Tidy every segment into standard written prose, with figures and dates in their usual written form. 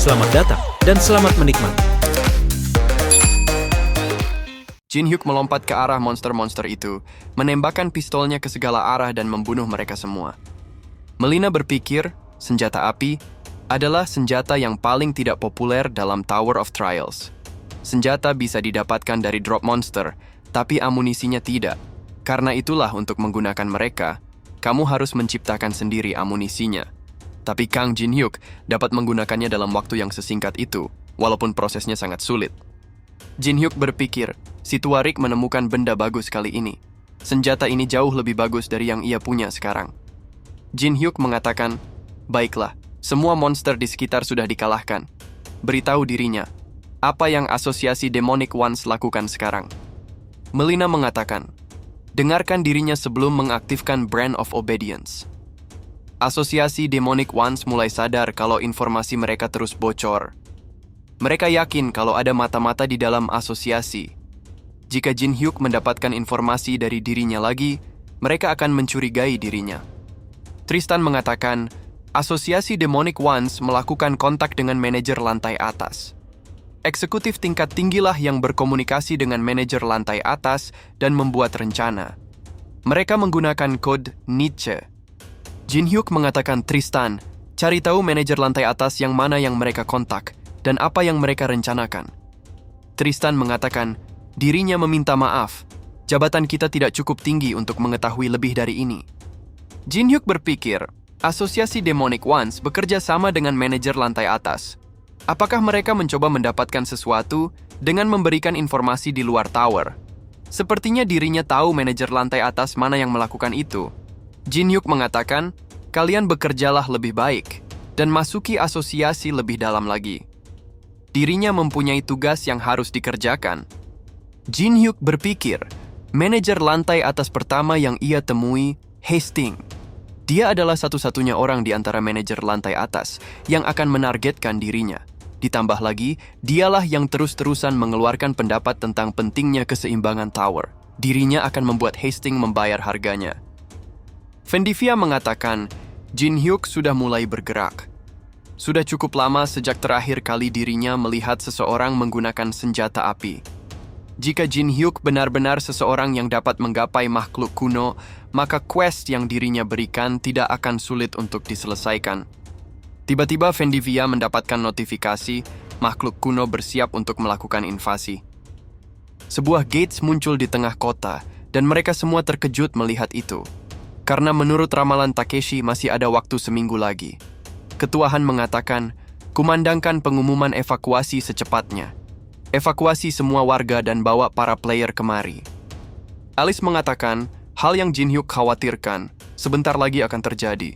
Selamat datang dan selamat menikmati. Jin Hyuk melompat ke arah monster-monster itu, menembakkan pistolnya ke segala arah dan membunuh mereka semua. Melina berpikir, senjata api adalah senjata yang paling tidak populer dalam Tower of Trials. Senjata bisa didapatkan dari drop monster, tapi amunisinya tidak. Karena itulah untuk menggunakan mereka, kamu harus menciptakan sendiri amunisinya. Tapi Kang Jin Hyuk dapat menggunakannya dalam waktu yang sesingkat itu, walaupun prosesnya sangat sulit. Jin Hyuk berpikir, si Tuarik menemukan benda bagus kali ini. Senjata ini jauh lebih bagus dari yang ia punya sekarang. Jin Hyuk mengatakan, baiklah, semua monster di sekitar sudah dikalahkan. Beritahu dirinya, apa yang asosiasi Demonic Ones lakukan sekarang? Melina mengatakan, dengarkan dirinya sebelum mengaktifkan Brand of Obedience. Asosiasi Demonic Ones mulai sadar kalau informasi mereka terus bocor. Mereka yakin kalau ada mata-mata di dalam asosiasi. Jika Jin Hyuk mendapatkan informasi dari dirinya lagi, mereka akan mencurigai dirinya. Tristan mengatakan, asosiasi Demonic Ones melakukan kontak dengan manajer lantai atas. Eksekutif tingkat tinggilah yang berkomunikasi dengan manajer lantai atas dan membuat rencana. Mereka menggunakan kode Nietzsche. Jin Hyuk mengatakan Tristan, cari tahu manajer lantai atas yang mana yang mereka kontak dan apa yang mereka rencanakan. Tristan mengatakan, dirinya meminta maaf. Jabatan kita tidak cukup tinggi untuk mengetahui lebih dari ini. Jin Hyuk berpikir, asosiasi Demonic Ones bekerja sama dengan manajer lantai atas. Apakah mereka mencoba mendapatkan sesuatu dengan memberikan informasi di luar tower? Sepertinya dirinya tahu manajer lantai atas mana yang melakukan itu. Jin Hyuk mengatakan, kalian bekerjalah lebih baik dan masuki asosiasi lebih dalam lagi. Dirinya mempunyai tugas yang harus dikerjakan. Jin Hyuk berpikir, manajer lantai atas pertama yang ia temui, Hastings. Dia adalah satu-satunya orang di antara manajer lantai atas yang akan menargetkan dirinya. Ditambah lagi, dialah yang terus-terusan mengeluarkan pendapat tentang pentingnya keseimbangan tower. Dirinya akan membuat Hastings membayar harganya. Vendivia mengatakan, Jin Hyuk sudah mulai bergerak. Sudah cukup lama sejak terakhir kali dirinya melihat seseorang menggunakan senjata api. Jika Jin Hyuk benar-benar seseorang yang dapat menggapai makhluk kuno, maka quest yang dirinya berikan tidak akan sulit untuk diselesaikan. Tiba-tiba Vendivia mendapatkan notifikasi, makhluk kuno bersiap untuk melakukan invasi. Sebuah gates muncul di tengah kota, dan mereka semua terkejut melihat itu. Karena menurut ramalan Takeshi masih ada waktu seminggu lagi. Ketua Han mengatakan, kumandangkan pengumuman evakuasi secepatnya. Evakuasi semua warga dan bawa para player kemari. Alice mengatakan, hal yang Jin Hyuk khawatirkan, sebentar lagi akan terjadi.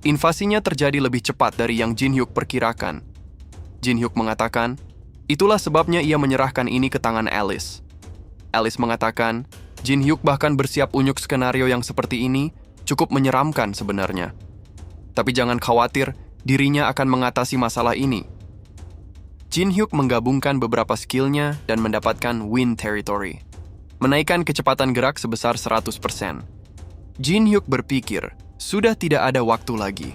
Invasinya terjadi lebih cepat dari yang Jin Hyuk perkirakan. Jin Hyuk mengatakan, itulah sebabnya ia menyerahkan ini ke tangan Alice. Alice mengatakan, Jin Hyuk bahkan bersiap unyuk skenario yang seperti ini, cukup menyeramkan sebenarnya. Tapi jangan khawatir, dirinya akan mengatasi masalah ini. Jin Hyuk menggabungkan beberapa skillnya dan mendapatkan Wind Territory. Menaikkan kecepatan gerak sebesar 100%. Jin Hyuk berpikir, sudah tidak ada waktu lagi.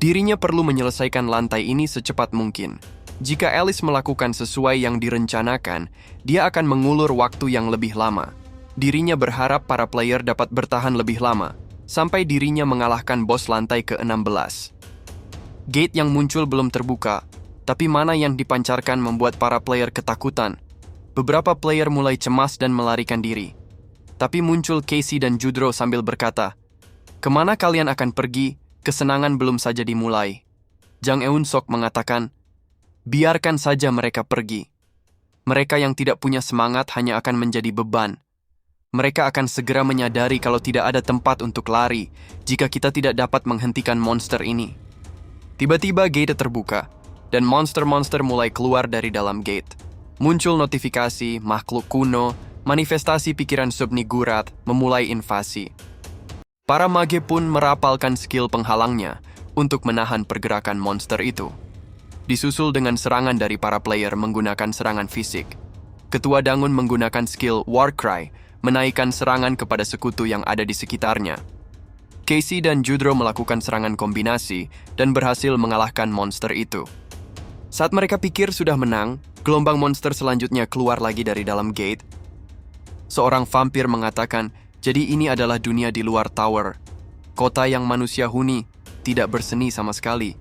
Dirinya perlu menyelesaikan lantai ini secepat mungkin. Jika Alice melakukan sesuai yang direncanakan, dia akan mengulur waktu yang lebih lama. Dirinya berharap para player dapat bertahan lebih lama, sampai dirinya mengalahkan bos lantai ke-16. Gate yang muncul belum terbuka, tapi mana yang dipancarkan membuat para player ketakutan. Beberapa player mulai cemas dan melarikan diri. Tapi muncul Casey dan Judro sambil berkata, kemana kalian akan pergi? Kesenangan belum saja dimulai. Jang Eun Sok mengatakan, biarkan saja mereka pergi. Mereka yang tidak punya semangat hanya akan menjadi beban. Mereka akan segera menyadari kalau tidak ada tempat untuk lari jika kita tidak dapat menghentikan monster ini. Tiba-tiba gate terbuka, dan monster-monster mulai keluar dari dalam gate. Muncul notifikasi, makhluk kuno, manifestasi pikiran Subnigurat, memulai invasi. Para mage pun merapalkan skill penghalangnya untuk menahan pergerakan monster itu. Disusul dengan serangan dari para player menggunakan serangan fisik. Ketua Dangun menggunakan skill Warcry, menaikkan serangan kepada sekutu yang ada di sekitarnya. Casey dan Judro melakukan serangan kombinasi dan berhasil mengalahkan monster itu. Saat mereka pikir sudah menang, gelombang monster selanjutnya keluar lagi dari dalam gate. Seorang vampir mengatakan, jadi ini adalah dunia di luar tower. Kota yang manusia huni, tidak berseni sama sekali.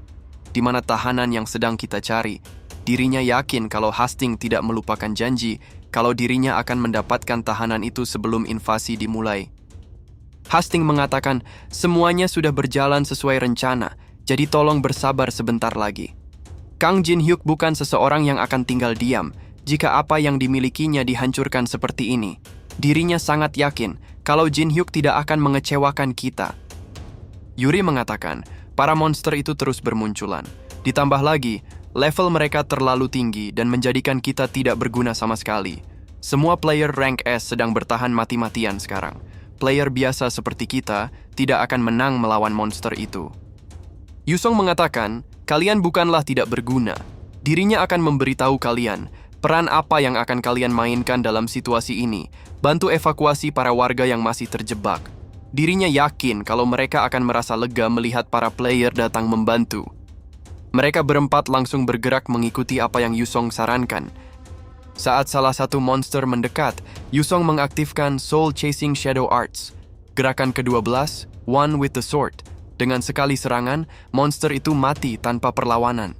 Di mana tahanan yang sedang kita cari. Dirinya yakin kalau Hastings tidak melupakan janji, kalau dirinya akan mendapatkan tahanan itu sebelum invasi dimulai. Hastings mengatakan, semuanya sudah berjalan sesuai rencana, jadi tolong bersabar sebentar lagi. Kang Jin-hyuk bukan seseorang yang akan tinggal diam jika apa yang dimilikinya dihancurkan seperti ini. Dirinya sangat yakin kalau Jin-hyuk tidak akan mengecewakan kita. Yuri mengatakan, para monster itu terus bermunculan. Ditambah lagi, level mereka terlalu tinggi dan menjadikan kita tidak berguna sama sekali. Semua player rank S sedang bertahan mati-matian sekarang. Player biasa seperti kita tidak akan menang melawan monster itu. Yusong mengatakan, kalian bukanlah tidak berguna. Dirinya akan memberitahu kalian peran apa yang akan kalian mainkan dalam situasi ini. Bantu evakuasi para warga yang masih terjebak. Dirinya yakin kalau mereka akan merasa lega melihat para player datang membantu. Mereka berempat langsung bergerak mengikuti apa yang Yusong sarankan. Saat salah satu monster mendekat, Yusong mengaktifkan Soul Chasing Shadow Arts. Gerakan ke-12, One with the Sword. Dengan sekali serangan, monster itu mati tanpa perlawanan.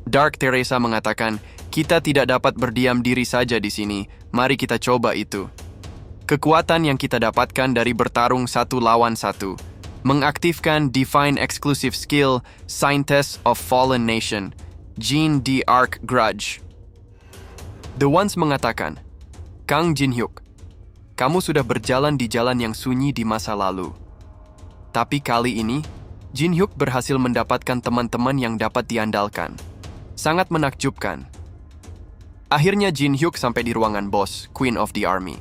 Dark Teresa mengatakan, kita tidak dapat berdiam diri saja di sini, mari kita coba itu. Kekuatan yang kita dapatkan dari bertarung satu lawan satu, mengaktifkan Divine Exclusive Skill, Scientist of Fallen Nation, Jean D. Arc Grudge. The Ones mengatakan, Kang Jin-hyuk, kamu sudah berjalan di jalan yang sunyi di masa lalu. Tapi kali ini, Jin-hyuk berhasil mendapatkan teman-teman yang dapat diandalkan. Sangat menakjubkan. Akhirnya Jin-hyuk sampai di ruangan bos, Queen of the Army.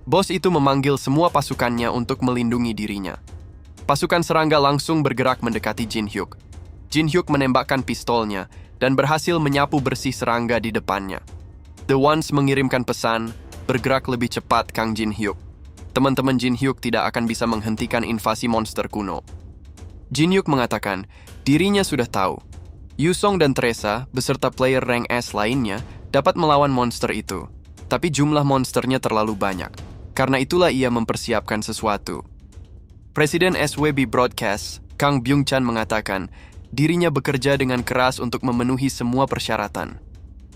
Bos itu memanggil semua pasukannya untuk melindungi dirinya. Pasukan serangga langsung bergerak mendekati Jin-hyuk. Jin-hyuk menembakkan pistolnya dan berhasil menyapu bersih serangga di depannya. The Ones mengirimkan pesan, bergerak lebih cepat Kang Jin-hyuk. Teman-teman Jin-hyuk tidak akan bisa menghentikan invasi monster kuno. Jin-hyuk mengatakan, dirinya sudah tahu. Yusong dan Teresa, beserta player rank S lainnya, dapat melawan monster itu. Tapi jumlah monsternya terlalu banyak. Karena itulah ia mempersiapkan sesuatu. Presiden SWB Broadcast, Kang Byung-chan mengatakan, dirinya bekerja dengan keras untuk memenuhi semua persyaratan.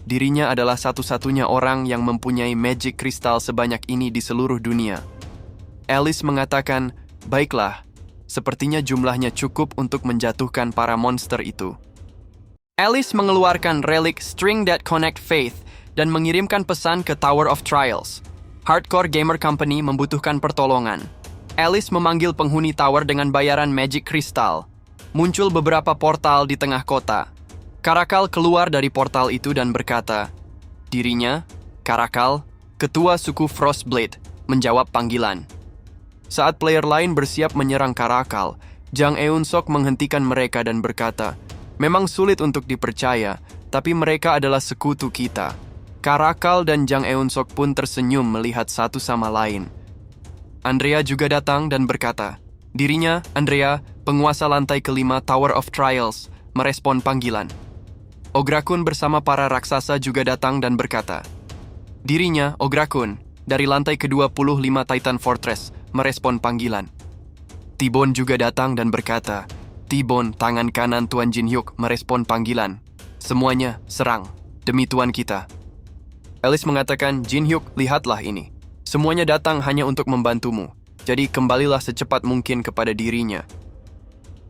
Dirinya adalah satu-satunya orang yang mempunyai magic crystal sebanyak ini di seluruh dunia. Alice mengatakan, baiklah, sepertinya jumlahnya cukup untuk menjatuhkan para monster itu. Alice mengeluarkan relik String That Connect Faith dan mengirimkan pesan ke Tower of Trials. Hardcore Gamer Company membutuhkan pertolongan. Alice memanggil penghuni tower dengan bayaran magic crystal. Muncul beberapa portal di tengah kota. Karakal keluar dari portal itu dan berkata, dirinya, Karakal, ketua suku Frostblade, menjawab panggilan. Saat player lain bersiap menyerang Karakal, Jang Eun-sok menghentikan mereka dan berkata, memang sulit untuk dipercaya, tapi mereka adalah sekutu kita. Karakal dan Jang Eun-sok pun tersenyum melihat satu sama lain. Andrea juga datang dan berkata, dirinya, Andrea, penguasa lantai kelima Tower of Trials, merespon panggilan. Ograkun bersama para raksasa juga datang dan berkata, dirinya, Ograkun, dari lantai ke-25 Titan Fortress, merespon panggilan. Tibon juga datang dan berkata, Tibon, tangan kanan Tuan Jin-hyuk, merespon panggilan. Semuanya, serang, demi Tuan kita. Alice mengatakan, Jin-hyuk, lihatlah ini. Semuanya datang hanya untuk membantumu, jadi kembalilah secepat mungkin kepada dirinya.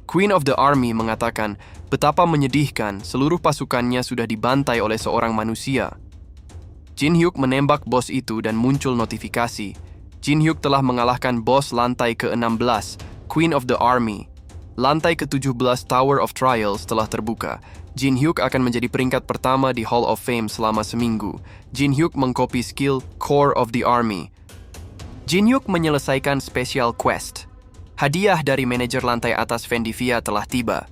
Queen of the Army mengatakan, betapa menyedihkan seluruh pasukannya sudah dibantai oleh seorang manusia. Jin-hyuk menembak bos itu dan muncul notifikasi. Jin-hyuk telah mengalahkan bos lantai ke-16, Queen of the Army. Lantai ke-17 Tower of Trials telah terbuka. Jin-hyuk akan menjadi peringkat pertama di Hall of Fame selama seminggu. Jin-hyuk mengkopi skill Core of the Army. Jin-hyuk menyelesaikan special quest. Hadiah dari manajer lantai atas Vendivia telah tiba.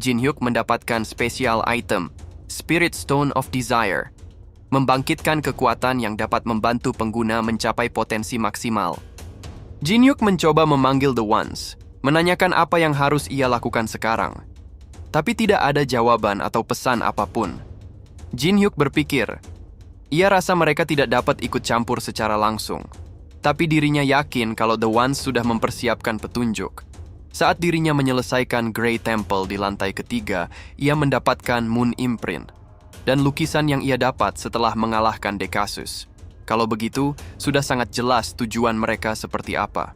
Jin-hyuk mendapatkan special item, Spirit Stone of Desire. Membangkitkan kekuatan yang dapat membantu pengguna mencapai potensi maksimal. Jin-hyuk mencoba memanggil The Ones, menanyakan apa yang harus ia lakukan sekarang. tapi tidak ada jawaban atau pesan apapun. Jin Hyuk berpikir, ia rasa mereka tidak dapat ikut campur secara langsung. Tapi dirinya yakin kalau The Ones sudah mempersiapkan petunjuk. Saat dirinya menyelesaikan Grey Temple di lantai ketiga, ia mendapatkan Moon Imprint dan lukisan yang ia dapat setelah mengalahkan Dekasus. Kalau begitu, sudah sangat jelas tujuan mereka seperti apa.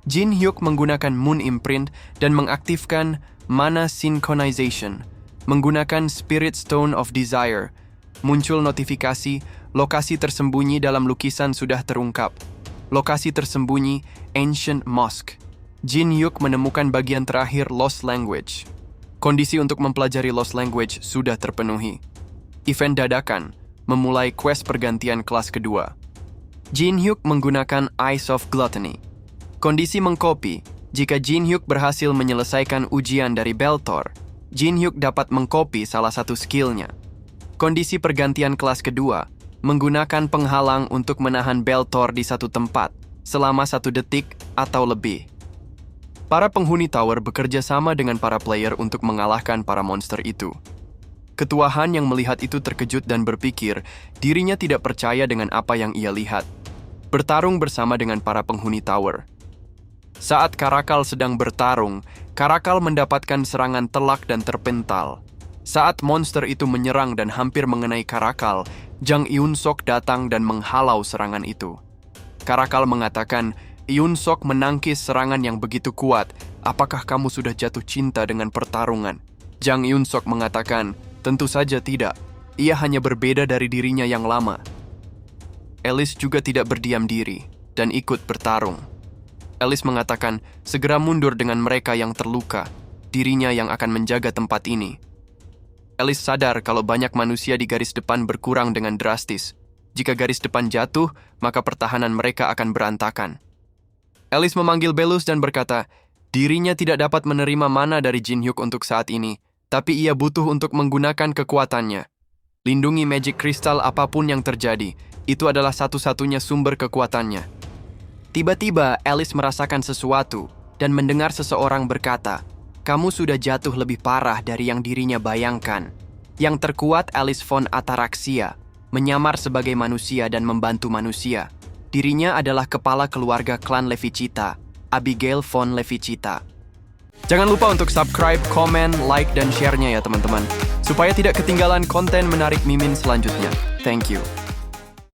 Jin Hyuk menggunakan Moon Imprint dan mengaktifkan Mana Synchronization. Menggunakan Spirit Stone of Desire, muncul notifikasi lokasi tersembunyi dalam lukisan sudah terungkap. Lokasi tersembunyi Ancient Mosque. Jin Hyuk menemukan bagian terakhir Lost Language. Kondisi untuk mempelajari Lost Language sudah terpenuhi. Event dadakan memulai quest pergantian kelas kedua. Jin Hyuk menggunakan Eyes of Gluttony. Kondisi mengcopy. Jika Jin Hyuk berhasil menyelesaikan ujian dari Beltor, Jin Hyuk dapat mengcopy salah satu skillnya. Kondisi pergantian kelas kedua menggunakan penghalang untuk menahan Beltor di satu tempat selama 1 detik atau lebih. Para penghuni tower bekerja sama dengan para player untuk mengalahkan para monster itu. Ketua Han yang melihat itu terkejut dan berpikir dirinya tidak percaya dengan apa yang ia lihat. Bertarung bersama dengan para penghuni tower. Saat Karakal sedang bertarung, Karakal mendapatkan serangan telak dan terpental. Saat monster itu menyerang dan hampir mengenai Karakal, Jang Eun-sok datang dan menghalau serangan itu. Karakal mengatakan, Eun-sok menangkis serangan yang begitu kuat. Apakah kamu sudah jatuh cinta dengan pertarungan? Jang Eun-sok mengatakan, tentu saja tidak. Ia hanya berbeda dari dirinya yang lama. Alice juga tidak berdiam diri dan ikut bertarung. Alice mengatakan, segera mundur dengan mereka yang terluka. Dirinya yang akan menjaga tempat ini. Alice sadar kalau banyak manusia di garis depan berkurang dengan drastis. Jika garis depan jatuh, maka pertahanan mereka akan berantakan. Alice memanggil Belus dan berkata, dirinya tidak dapat menerima mana dari Jin Hyuk untuk saat ini, tapi ia butuh untuk menggunakan kekuatannya. Lindungi magic crystal apapun yang terjadi, itu adalah satu-satunya sumber kekuatannya. Tiba-tiba Alice merasakan sesuatu dan mendengar seseorang berkata, kamu sudah jatuh lebih parah dari yang dirinya bayangkan. Yang terkuat Alice von Ataraxia, menyamar sebagai manusia dan membantu manusia. Dirinya adalah kepala keluarga klan Levichita, Abigail von Levichita. Jangan lupa untuk subscribe, komen, like, dan share-nya ya teman-teman. Supaya tidak ketinggalan konten menarik Mimin selanjutnya. Thank you.